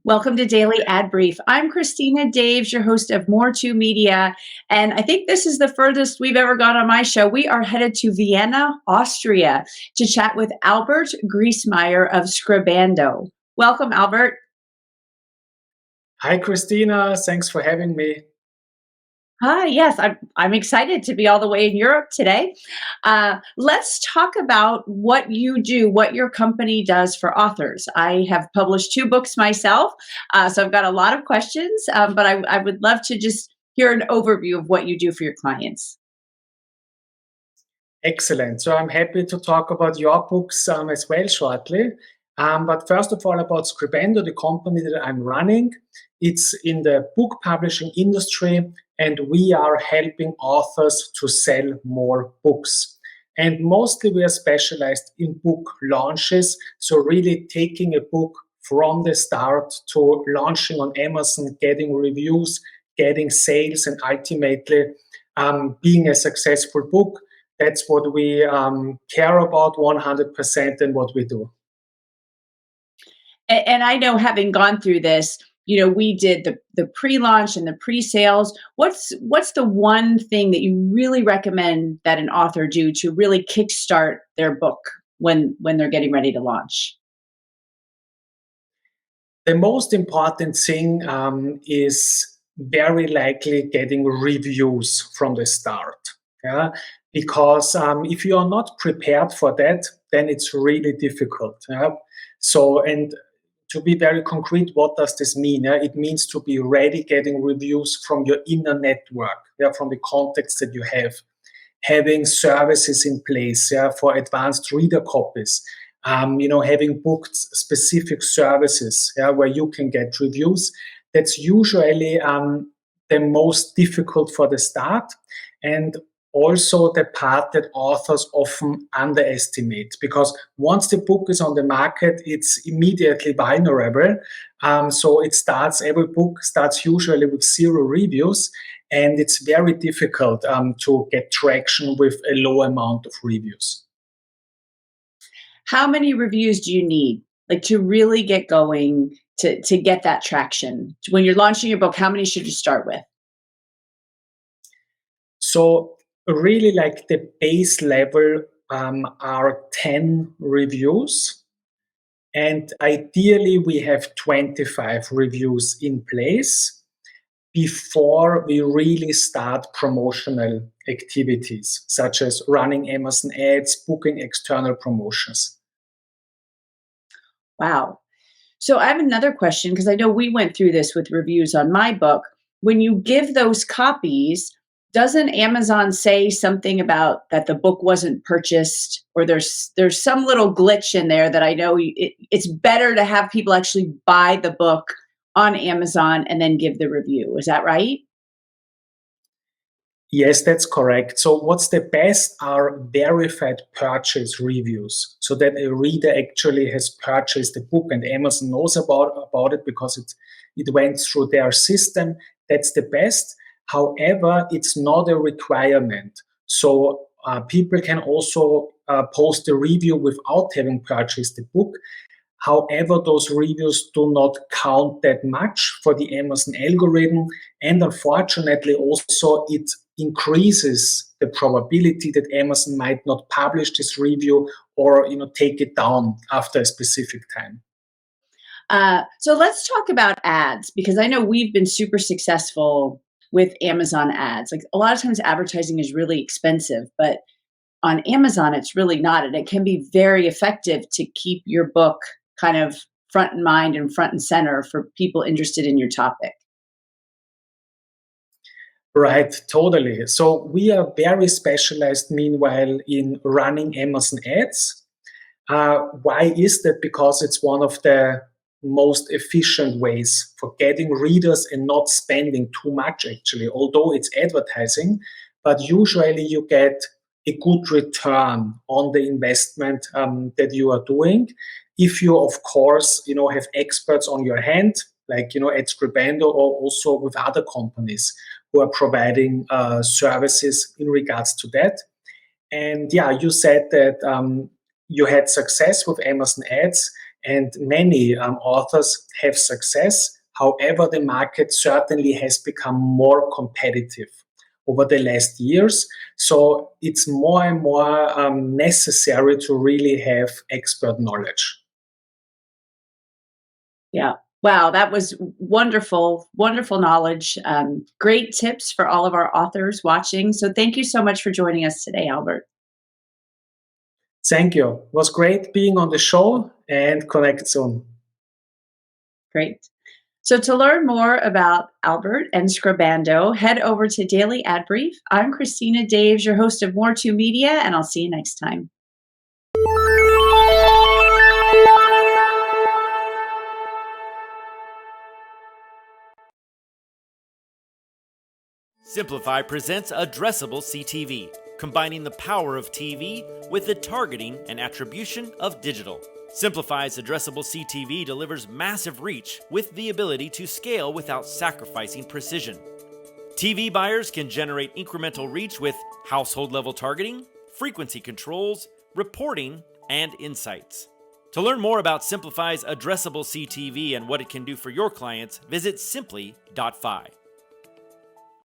Welcome to Daily Ad Brief. I'm Christina Daves, your host of More to Media, and I think this is the furthest we've ever gone on my show. We are headed to Vienna, Austria, to chat with Albert Griesmayr of Scribando. Welcome, Albert. Hi, Christina. Thanks for having me. Hi, yes, I'm excited to be all the way in Europe today. Let's talk about what you do, what your company does for authors. I have published 2 books myself, so I've got a lot of questions, but I would love to just hear an overview of what you do for your clients. Excellent. So I'm happy to talk about your books as well shortly. But first of all, about Scribando, the company that I'm running. It's in the book publishing industry, and we are helping authors to sell more books. And mostly we are specialized in book launches. So really taking a book from the start to launching on Amazon, getting reviews, getting sales, and ultimately being a successful book. That's what we care about 100% and what we do. And I know, having gone through this, we did the pre-launch and the pre-sales. What's the one thing that you really recommend that an author do to really kickstart their book when they're getting ready to launch? The most important thing is very likely getting reviews from the start. Yeah? Because if you are not prepared for that, then it's really difficult. Yeah? So, and to be very concrete, what does this mean? It means to be ready, getting reviews from your inner network, from the contacts that you have, having services in place for advanced reader copies, having booked specific services where you can get reviews. That's usually the most difficult for the start, and also the part that authors often underestimate, because once the book is on the market, it's immediately vulnerable. So every book starts usually with 0 reviews, and it's very difficult to get traction with a low amount of reviews. How many reviews do you need, like, to really get going, to get that traction? When you're launching your book, how many should you start with? So really, like, the base level are 10 reviews. And ideally, we have 25 reviews in place before we really start promotional activities, such as running Amazon ads, booking external promotions. Wow. So I have another question, because I know we went through this with reviews on my book. When you give those copies, doesn't Amazon say something about that the book wasn't purchased, or there's some little glitch in there that I know it's better to have people actually buy the book on Amazon and then give the review? Is that right? Yes, that's correct. So what's the best are verified purchase reviews, so that a reader actually has purchased the book and Amazon knows about it because it went through their system. That's the best. However, it's not a requirement. So people can also post a review without having purchased the book. However, those reviews do not count that much for the Amazon algorithm, and unfortunately also it increases the probability that Amazon might not publish this review or take it down after a specific time. So let's talk about ads, because I know we've been super successful with Amazon ads. Like, a lot of times advertising is really expensive, but on Amazon it's really not, and it can be very effective to keep your book kind of front in mind and front and center for people interested in your topic. Right, totally. So we are very specialized, meanwhile, in running Amazon ads. Why is that? Because it's one of the most efficient ways for getting readers and not spending too much, actually, although it's advertising. But usually you get a good return on the investment that you are doing. If you, of course, have experts on your hand, like, at Scribando, or also with other companies who are providing services in regards to that. And yeah, you said that you had success with Amazon ads, and many authors have success. However, the market certainly has become more competitive over the last years. So it's more and more necessary to really have expert knowledge. Yeah. Wow, that was wonderful, wonderful knowledge. Great tips for all of our authors watching. So thank you so much for joining us today, Albert. Thank you. It was great being on the show, and connect soon. Great. So to learn more about Albert and Scribando, head over to Daily Ad Brief. I'm Christina Daves, your host of More to Media, and I'll see you next time. Simplify presents Addressable CTV, combining the power of TV with the targeting and attribution of digital. Simplify's Addressable CTV delivers massive reach with the ability to scale without sacrificing precision. TV buyers can generate incremental reach with household-level targeting, frequency controls, reporting, and insights. To learn more about Simplify's Addressable CTV and what it can do for your clients, visit simply.fi.